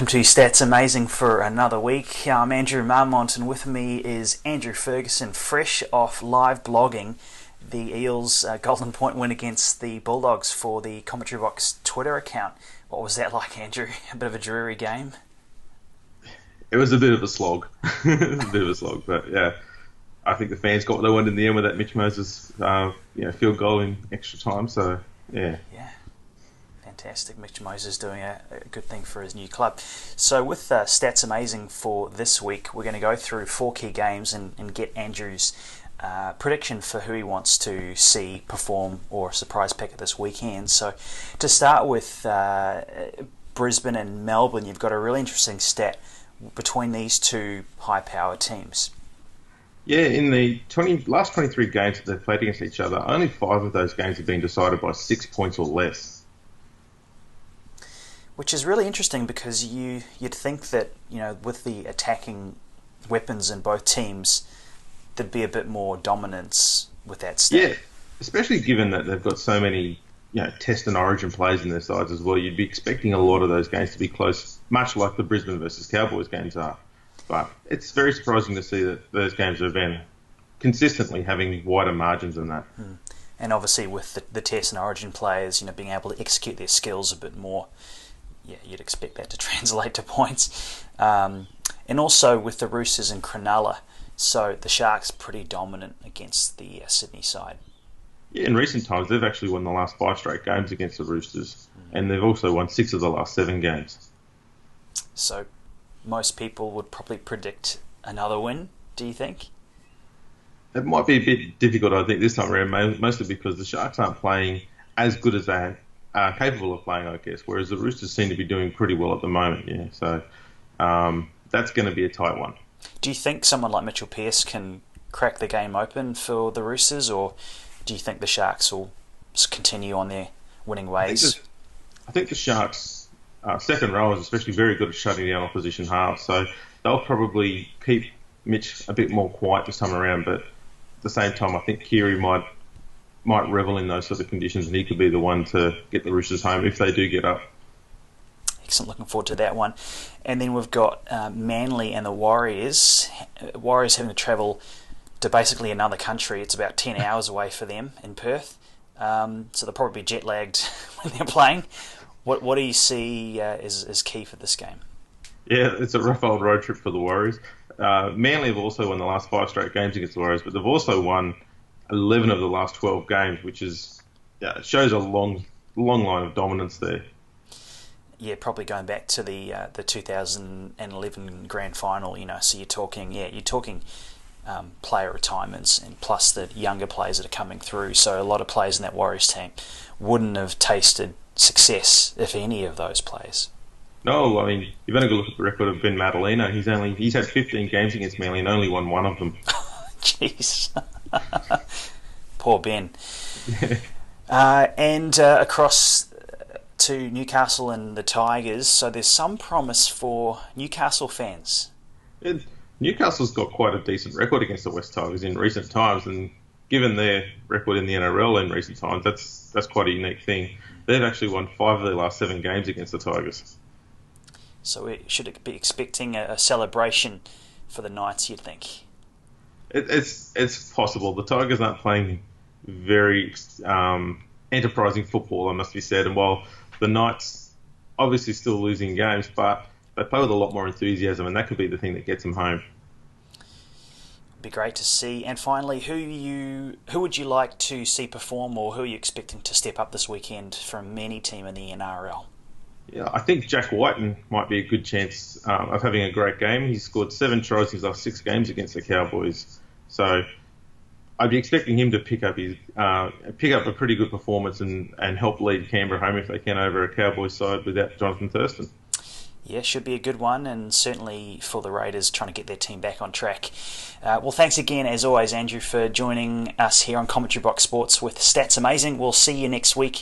Welcome to Stats Amazing for another week. I'm Andrew Marmont, and with me is Andrew Ferguson, fresh off live blogging the Eels' Golden Point win against the Bulldogs for the Commentary Box Twitter account. What was that like, Andrew? A bit of a dreary game? It was a bit of a slog. But yeah, I think the fans got what they wanted in the end with that Mitch Moses field goal in extra time. So yeah. Yeah. Fantastic. Mitch Moses doing a good thing for his new club. So with Stats Amazing for this week, we're going to go through 4 key games and get Andrew's prediction for who he wants to see perform or a surprise pick at this weekend. So to start with Brisbane and Melbourne, you've got a really interesting stat between these two high-powered teams. Yeah, in the last 23 games that they've played against each other, only 5 of those games have been decided by 6 points or less. Which is really interesting because you'd think that, with the attacking weapons in both teams, there'd be a bit more dominance with that stat. Yeah, especially given that they've got so many Test and Origin players in their sides as well. You'd be expecting a lot of those games to be close, much like the Brisbane versus Cowboys games are. But it's very surprising to see that those games have been consistently having wider margins than that. And obviously with the Test and Origin players, being able to execute their skills a bit more, yeah, you'd expect that to translate to points. And also with the Roosters and Cronulla, so the Sharks pretty dominant against the Sydney side. Yeah, in recent times they've actually won the last 5 straight games against the Roosters, and they've also won 6 of the last 7 games. So most people would probably predict another win, do you think? It might be a bit difficult, I think, this time around, mostly because the Sharks aren't playing as good as they are capable of playing, I guess, whereas the Roosters seem to be doing pretty well at the moment, yeah. So that's going to be a tight one. Do you think someone like Mitchell Pearce can crack the game open for the Roosters, or do you think the Sharks will continue on their winning ways? I think the Sharks' second row is especially very good at shutting down opposition halves, so they'll probably keep Mitch a bit more quiet this time around, but at the same time I think Keary might revel in those sort of conditions, and he could be the one to get the Roosters home if they do get up. Excellent, looking forward to that one. And then we've got Manly and the Warriors. Warriors having to travel to basically another country. It's about 10 hours away for them in Perth. So they'll probably be jet lagged when they're playing. What do you see is key for this game? Yeah, it's a rough old road trip for the Warriors. Manly have also won the last 5 straight games against the Warriors, but they've also won 11 of the last 12 games, which shows a long line of dominance there. Yeah, probably going back to the 2011 grand final. So you're talking player retirements, and plus the younger players that are coming through. So a lot of players in that Warriors team wouldn't have tasted success if any of those players. No, I mean, you've only got to look at the record of Ben Madalena. He's had 15 games against Manly and only won 1 of them. Jeez. Poor Ben. And across to Newcastle and the Tigers, so there's some promise for Newcastle fans. Newcastle's got quite a decent record against the West Tigers in recent times, and given their record in the NRL in recent times, that's quite a unique thing. They've actually won 5 of their last 7 games against the Tigers. So we should be expecting a celebration for the Knights, you'd think? It's possible. The Tigers aren't playing very enterprising football, I must be said. And while the Knights obviously still losing games, but they play with a lot more enthusiasm, and that could be the thing that gets them home. Be great to see. And finally, who would you like to see perform, or who are you expecting to step up this weekend from any team in the NRL? Yeah, I think Jack Whiten might be a good chance of having a great game. He's scored 7 tries in his last 6 games against the Cowboys. So I'd be expecting him to pick up a pretty good performance and help lead Canberra home if they can over a Cowboys side without Jonathan Thurston. Yeah, should be a good one, and certainly for the Raiders trying to get their team back on track. Well, thanks again, as always, Andrew, for joining us here on Commentary Box Sports with Stats Amazing. We'll see you next week.